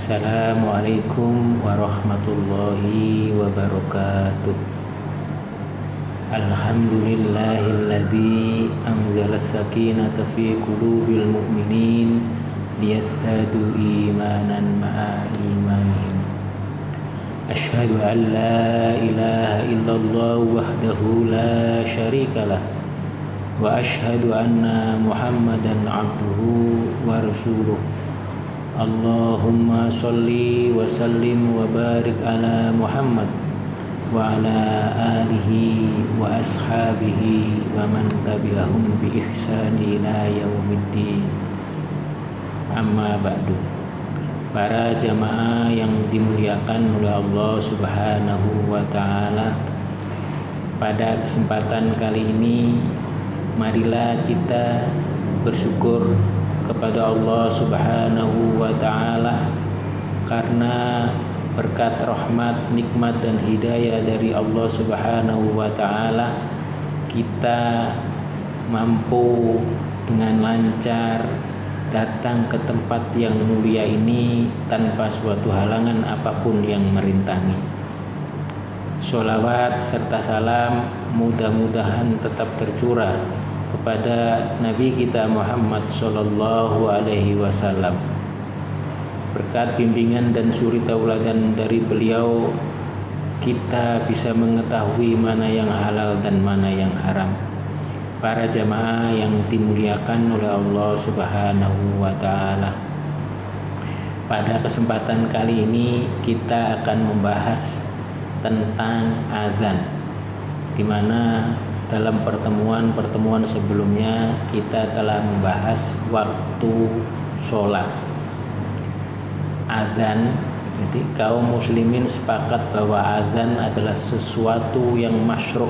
Assalamualaikum warahmatullahi wabarakatuh. Alhamdulillahilladzi anzala as-sakinata fi qulubil mu'minin liyazdadu imanan ma'a imanihim. Asyhadu an la ilaha illallah wahdahu la syarikalah wa asyhadu anna Muhammadan abduhu wa rasuluh. Allahumma sholli wa sallim wa barik ala Muhammad wa ala alihi wa ashabihi wa man tabi'ahum bi ihsani ila yaumiddin. Amma ba'du. Para jamaah yang dimuliakan oleh Allah Subhanahu wa taala, pada kesempatan kali ini marilah kita bersyukur kepada Allah Subhanahu wa taala karena berkat rahmat, nikmat dan hidayah dari Allah Subhanahu wa taala kita mampu dengan lancar datang ke tempat yang mulia ini tanpa suatu halangan apapun yang merintangi. Sholawat serta salam mudah-mudahan tetap tercurah kepada Nabi kita Muhammad sallallahu alaihi wasallam. Berkat bimbingan dan suri tauladan dari beliau, kita bisa mengetahui mana yang halal dan mana yang haram. Para jamaah yang dimuliakan oleh Allah Subhanahu wa taala, pada kesempatan kali ini kita akan membahas tentang azan, di mana dalam pertemuan sebelumnya kita telah membahas waktu sholat. Azan, jadi kaum muslimin sepakat bahwa azan adalah sesuatu yang masyru'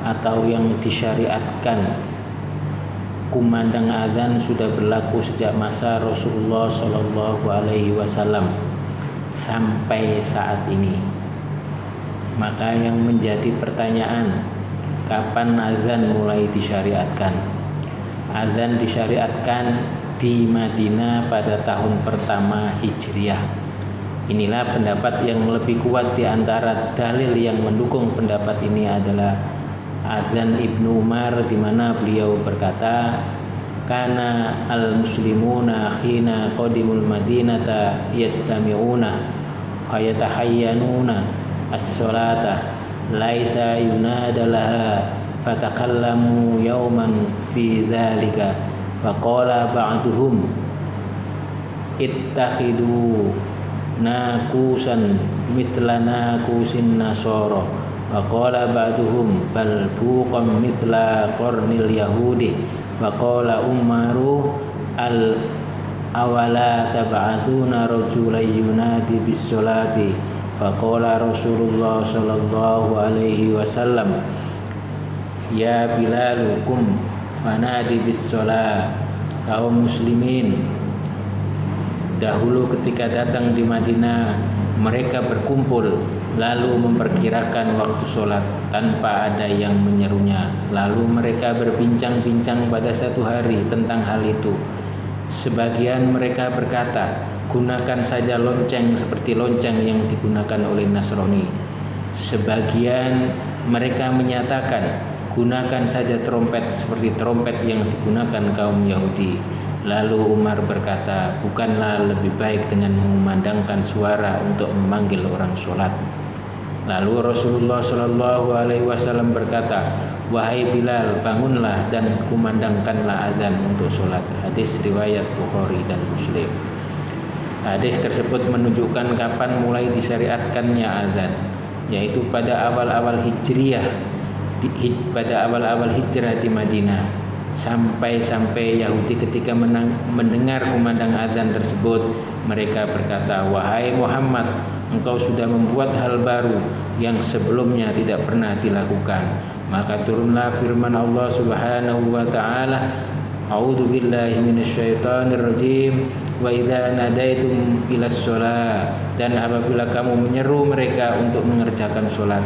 atau yang disyariatkan. Kumandang azan sudah berlaku sejak masa Rasulullah Shallallahu Alaihi Wasallam sampai saat ini. Maka yang menjadi pertanyaan, kapan azan mulai disyariatkan? Azan disyariatkan di Madinah pada tahun pertama Hijriah. Inilah pendapat yang lebih kuat di antara dalil yang mendukung pendapat ini adalah azan Ibnu Umar, di mana beliau berkata, "Kana al-muslimuna khina qadimul madinata yastami'una fayatahayyanuna as-salata laisa yunada laha fatakallamu yawman fi dzalika faqala ba'duhum ittakhidu naqusan mithla naqusin nasara faqala ba'duhum bal buqam mithla qarnil yahudi faqala umaru al awala tab'athuna rajulan yunadi bis salati faqala Rasulullah sallallahu alaihi wasallam ya Bilal kum fanadi bis shalah." Kaum muslimin dahulu ketika datang di Madinah, mereka berkumpul lalu memperkirakan waktu sholat tanpa ada yang menyerunya. Lalu mereka berbincang-bincang pada satu hari tentang hal itu. Sebagian mereka berkata, "Gunakan saja lonceng seperti lonceng yang digunakan oleh Nasrani." Sebagian mereka menyatakan, "Gunakan saja trompet seperti trompet yang digunakan kaum Yahudi." Lalu Umar berkata, "Bukanlah lebih baik dengan mengumandangkan suara untuk memanggil orang sholat?" Lalu Rasulullah Shallallahu Alaihi Wasallam berkata, "Wahai Bilal, bangunlah dan kumandangkanlah azan untuk sholat." Hadis riwayat Bukhari dan Muslim. Hadis tersebut menunjukkan kapan mulai disyariatkannya azan, yaitu pada awal-awal hijriyah, pada awal-awal hijrah di Madinah. Sampai Yahudi ketika mendengar kumandang azan tersebut, mereka berkata, "Wahai Muhammad, engkau sudah membuat hal baru yang sebelumnya tidak pernah dilakukan." Maka turunlah firman Allah Subhanahu wa taala, "A'udzu billahi minasyaitonir rajim wa idza nadaitum ilas shalah." Dan apabila kamu menyeru mereka untuk mengerjakan salat.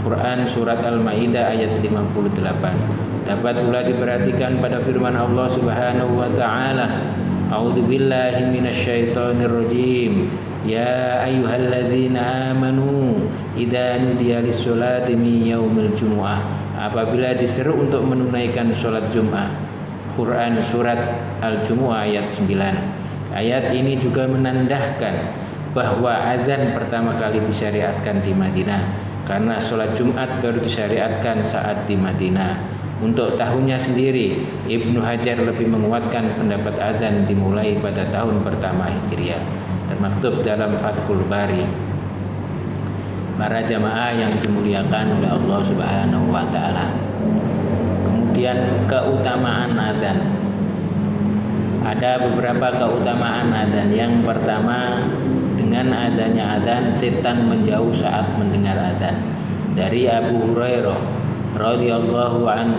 Quran surat Al-Maidah ayat 58. Dapat pula diperhatikan pada firman Allah Subhanahu wa taala, A'udzubillahi minasyaitonirrajim. Ya ayyuhalladzina amanu idza nudiya lis-sholati min yaumil jumu'ah. Apabila diseru untuk menunaikan sholat Jumat. Quran surat Al-Jumu'ah ayat 9. Ayat ini juga menandahkan bahwa azan pertama kali disyariatkan di Madinah karena sholat Jumat baru disyariatkan saat di Madinah. Untuk tahunnya sendiri, Ibnu Hajar lebih menguatkan pendapat azan dimulai pada tahun pertama Hijriah. Termaktub dalam Fathul Bari. Para jamaah yang dimuliakan oleh Allah Subhanahu wa taala. Kemudian keutamaan azan. Ada beberapa keutamaan azan. Yang pertama, dengan adanya azan setan menjauh saat mendengar azan. Dari Abu Hurairah radhiyallahu anhu,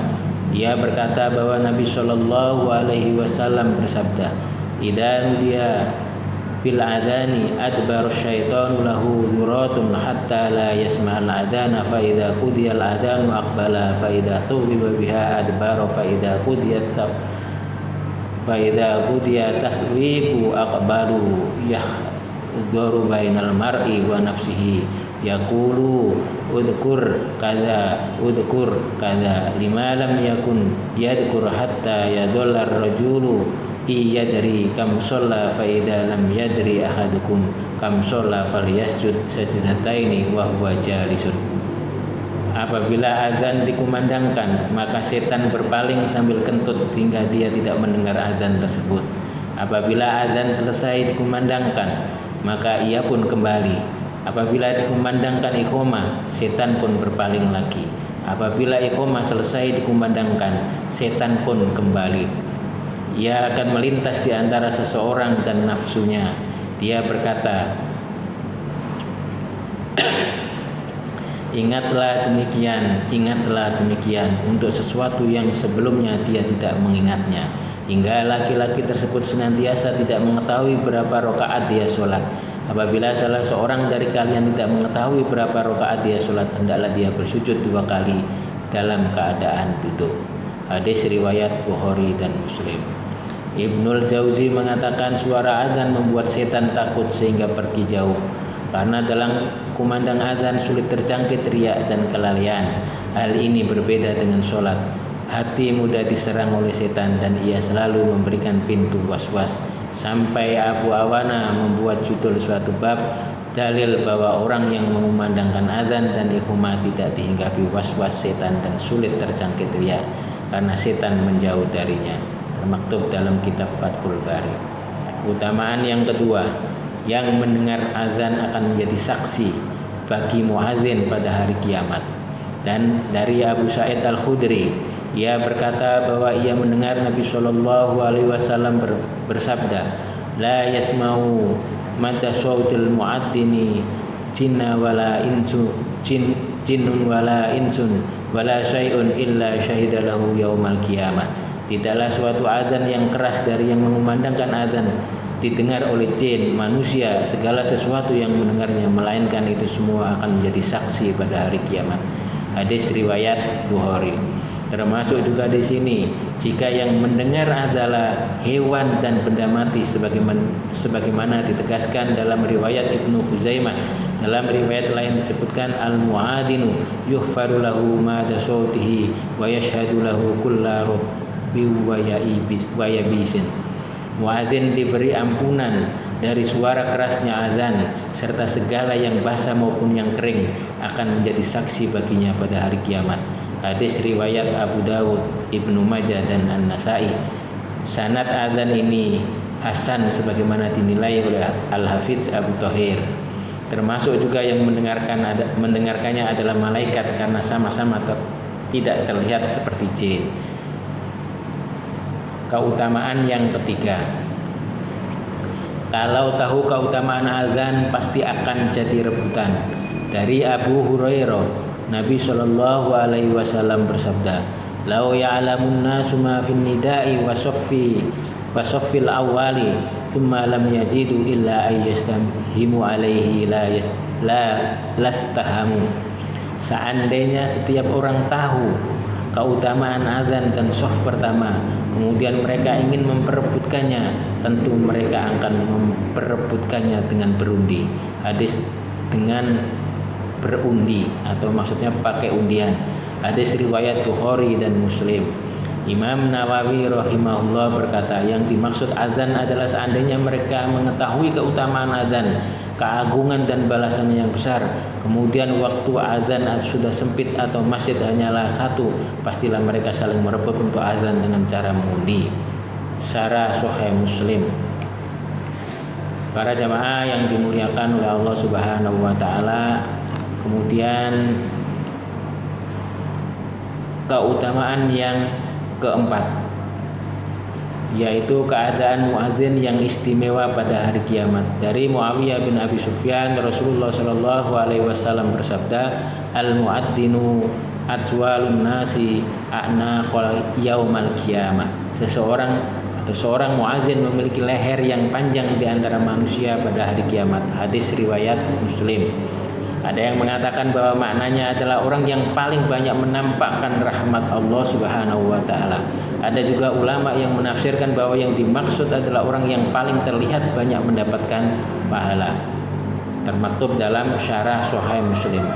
ia berkata bahwa Nabi Shallallahu alaihi wasallam bersabda, "Idza nudiya bil adani adbar syaitanu lahu yuratun hatta la yasma'al adana fa idza qudiya al adanu aqbala fa idza thubiba biha adbara fa idza qudiya taswibu aqbalu yahduru bainal mar'i wa nafsihi yaqulu udkur kada lima lam yakun yadkur hatta yadullar rajulu iyadri kam shalla fa idza lam yadri ahadukum kam shalla falyasjud sajdataini wa huwa jalisun." Apabila azan dikumandangkan, maka setan berpaling sambil kentut hingga dia tidak mendengar azan tersebut. Apabila azan selesai dikumandangkan, maka ia pun kembali. Apabila dikumandangkan iqamah, setan pun berpaling lagi. Apabila iqamah selesai dikumandangkan, setan pun kembali. Ia akan melintas di antara seseorang dan nafsunya. Dia berkata, ingatlah demikian untuk sesuatu yang sebelumnya dia tidak mengingatnya. Hingga laki-laki tersebut senantiasa tidak mengetahui berapa rakaat dia sholat. Apabila salah seorang dari kalian tidak mengetahui berapa rakaat dia sholat, hendaklah dia bersujud 2 kali dalam keadaan duduk. Hadis riwayat Bukhari dan Muslim. Ibnul Jauzi mengatakan suara azan membuat setan takut sehingga pergi jauh. Karena dalam kumandang azan sulit terjangkit riya dan kelalaian. Hal ini berbeda dengan sholat. Hati mudah diserang oleh setan dan ia selalu memberikan pintu was-was. Sampai Abu Awana membuat judul suatu bab, dalil bahwa orang yang mengumandangkan azan dan iqamah tidak dihinggapi was-was setan dan sulit terjangkit riya karena setan menjauh darinya. Termaktub dalam kitab Fathul Bari. Keutamaan yang kedua, yang mendengar azan akan menjadi saksi bagi muazin pada hari kiamat. Dan dari Abu Sa'id Al-Khudri, ia berkata bahwa ia mendengar Nabi Shallallahu alaihi wasallam bersabda, "La yasma'u madda sautil mu'addini jinna wala insu jinnun wala insun wala syai'un illa syahida lahu yaumal qiyamah." Tidaklah suatu azan yang keras dari yang mengumandangkan azan didengar oleh jin, manusia, segala sesuatu yang mendengarnya, melainkan itu semua akan menjadi saksi pada hari kiamat. Hadis riwayat Bukhari. Termasuk juga di sini, jika yang mendengar adalah hewan dan benda mati sebagaimana ditegaskan dalam riwayat Ibnu Khuzaimah. Dalam riwayat lain disebutkan al-mu'adinu yughfaru lahu ma dasautihi wa yashhadu lahu kullu wa yabisin. Muadzin diberi ampunan dari suara kerasnya azan serta segala yang basah maupun yang kering akan menjadi saksi baginya pada hari kiamat. Hadis riwayat Abu Dawud, Ibnu Majah dan An-Nasai. Sanad azan ini hasan sebagaimana dinilai oleh Al-Hafidz Abu Thahir. Termasuk juga yang mendengarkannya adalah malaikat karena sama-sama tidak terlihat seperti jin. Keutamaan yang ketiga, kalau tahu keutamaan azan pasti akan jadi rebutan. Dari Abu Hurairah, Nabi Shallallahu alaihi wasallam bersabda, "Lau ya'lamun nasu ma fin nida'i wa saffil awwali, thumma lam yajidu illa ayyastamhimu alaihi la lastahamu." Seandainya setiap orang tahu keutamaan azan dan shaf pertama, kemudian mereka ingin memperebutkannya, tentu mereka akan memperebutkannya dengan berundi. Hadis dengan berundi atau maksudnya pakai undian. Hadis riwayat Bukhari dan Muslim. Imam Nawawi rahimahullah berkata, yang dimaksud azan adalah seandainya mereka mengetahui keutamaan azan, keagungan dan balasannya yang besar, kemudian waktu azan sudah sempit atau masjid hanyalah satu, pastilah mereka saling merebut untuk azan dengan cara mengundi. Syarah Sahih Muslim. Para jamaah yang dimuliakan oleh Allah Subhanahu wa taala, kemudian keutamaan yang keempat, yaitu keadaan muadzin yang istimewa pada hari kiamat. Dari Muawiyah bin Abi Sufyan, Rasulullah Shallallahu Alaihi Wasallam bersabda, al muadzinu atswalun nasi a'naqal yaumal qiyamah. Seorang muadzin memiliki leher yang panjang di antara manusia pada hari kiamat. Hadis riwayat Muslim. Ada yang mengatakan bahwa maknanya adalah orang yang paling banyak menampakkan rahmat Allah Subhanahu wa taala. Ada juga ulama yang menafsirkan bahwa yang dimaksud adalah orang yang paling terlihat banyak mendapatkan pahala. Termaktub dalam Syarah Sahih Muslim.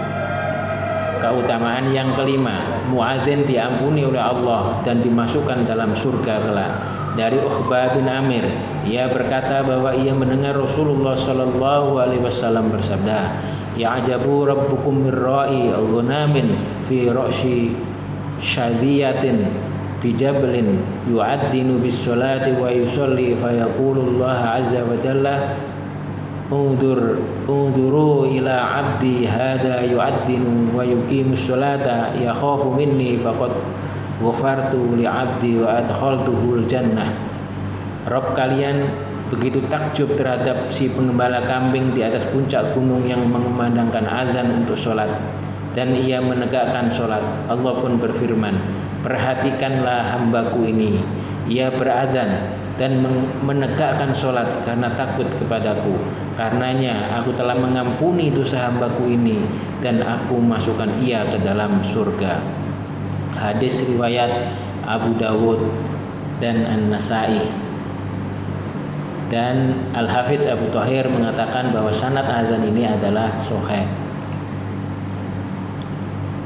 Keutamaan yang kelima, muadzin diampuni oleh Allah dan dimasukkan dalam surga kelak. Dari Uqbah bin Amir, ia berkata bahwa ia mendengar Rasulullah Shallallahu Alaihi Wasallam bersabda, ya'jabu rabbukum mirra'i ghunamin fi ra'si syadhiyatin bijablin yu'addinu bis salati wa yusalli fa yaqulu Allah azza wa jalla unduru ila abdi hada yu'addinu wa yuqimus salata yakhafu minni faqad ghafartu li abdi wa adkhaltuhul jannah. Rabb kalian begitu takjub terhadap si pengembala kambing di atas puncak gunung yang mengumandangkan azan untuk sholat, dan ia menegakkan sholat. Allah pun berfirman, perhatikanlah hambaku ini, ia berazan dan menegakkan sholat karena takut kepadaku. Karenanya aku telah mengampuni dosa hambaku ini dan aku masukkan ia ke dalam surga. Hadis riwayat Abu Dawud dan An-Nasai. Dan Al-Hafidz Abu Thahir mengatakan bahwa sanad azan ini adalah sahih.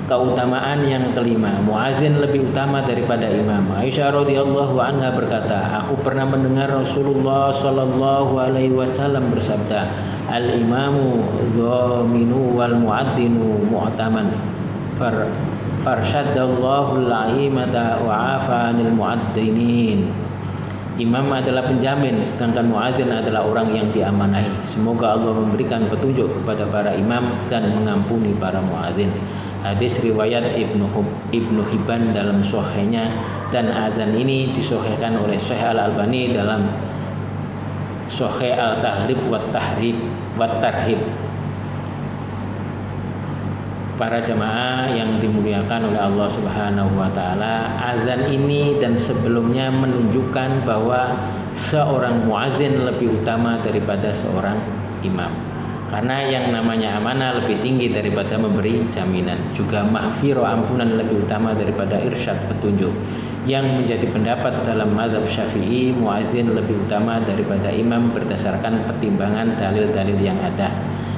Keutamaan yang kelima, muadzin lebih utama daripada imam. Aisyah radhiyallahu anha berkata, aku pernah mendengar Rasulullah sallallahu alaihi wasallam bersabda, al-imamu dhaminu wal muadzinu mu'taman. Farsyadallahu al-aimata wa afanil muadzinin. Imam adalah penjamin, sedangkan muadzin adalah orang yang diamanahi. Semoga Allah memberikan petunjuk kepada para imam dan mengampuni para muadzin. Hadis riwayat Ibnu Hibban dalam sahihnya, dan azan ini disahihkan oleh Syekh Al-Albani dalam Sahih Al-Tahrib wa Tarhib. Para jamaah yang dimuliakan oleh Allah Subhanahu wa taala, azan ini dan sebelumnya menunjukkan bahwa seorang muadzin lebih utama daripada seorang imam. Karena yang namanya amanah lebih tinggi daripada memberi jaminan. Juga maghfirah, ampunan, lebih utama daripada irsyad, petunjuk. Yang menjadi pendapat dalam mazhab Syafi'i, muadzin lebih utama daripada imam berdasarkan pertimbangan dalil-dalil yang ada.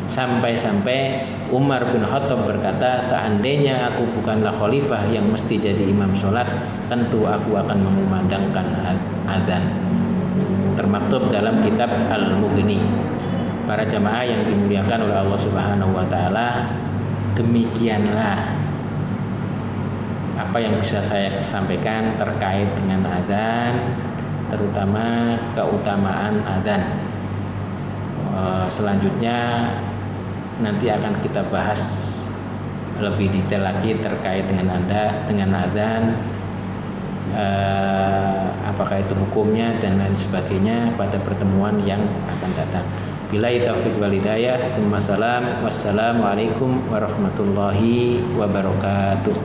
Sampai-sampai Umar bin Khattab berkata, seandainya aku bukanlah khalifah yang mesti jadi imam sholat, tentu aku akan mengumandangkan azan. Termaktub dalam kitab Al-Mughni. Para jamaah yang dimuliakan oleh Allah Subhanahu wa taala, demikianlah apa yang bisa saya sampaikan terkait dengan azan, terutama keutamaan azan. Selanjutnya nanti akan kita bahas lebih detail lagi terkait dengan azan, apakah itu hukumnya dan lain sebagainya pada pertemuan yang akan datang. Billahi taufiq wal hidayah. Wassalamualaikum warahmatullahi wabarakatuh.